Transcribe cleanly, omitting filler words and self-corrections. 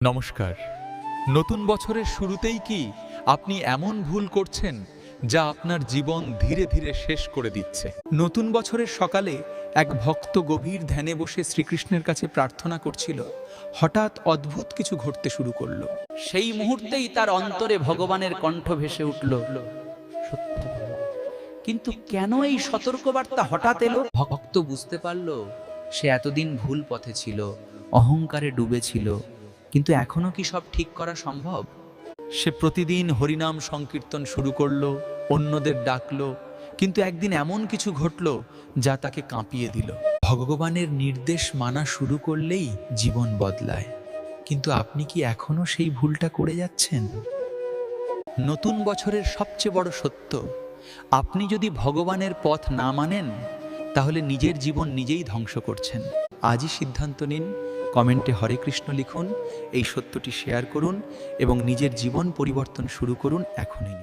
নমস্কার। নতুন বছরের শুরুতেই কি আপনি এমন ভুল করছেন যা আপনার জীবন ধীরে ধীরে শেষ করে দিচ্ছে? নতুন বছরের সকালে এক ভক্ত গভীর ধ্যানে বসে শ্রীকৃষ্ণের কাছে প্রার্থনা করছিল। হঠাৎ অদ্ভুত কিছু ঘটতে শুরু করলো। সেই মুহূর্তেই তার অন্তরে ভগবানের কণ্ঠ ভেসে উঠল, সত্য বলো। কিন্তু কেন এই সতর্কবার্তা হঠাৎ এলো? ভক্ত বুঝতে পারল সে এতদিন ভুল পথে ছিল, অহংকারে ডুবে ছিল। কিন্তু এখনো কি সব ঠিক করা সম্ভব? সে প্রতিদিন হরিনাম সংকীর্তন শুরু করলো, অন্যদের ডাকলো, কিন্তু একদিন এমন কিছু ঘটলো যা তাকে কাঁপিয়ে দিল। ভগবানের নির্দেশ মানা শুরু করলেই জীবন বদলায়, কিন্তু আপনি কি এখনো সেই ভুলটা করে যাচ্ছেন? নতুন বছরের সবচেয়ে বড় সত্য, আপনি যদি ভগবানের পথ না মানেন তাহলে নিজের জীবন নিজেই ধ্বংস করছেন। আজই সিদ্ধান্ত নিন, কমেন্টে হরে কৃষ্ণ লিখুন, এই সত্যটি শেয়ার করুন এবং নিজের জীবন পরিবর্তন শুরু করুন এখনই।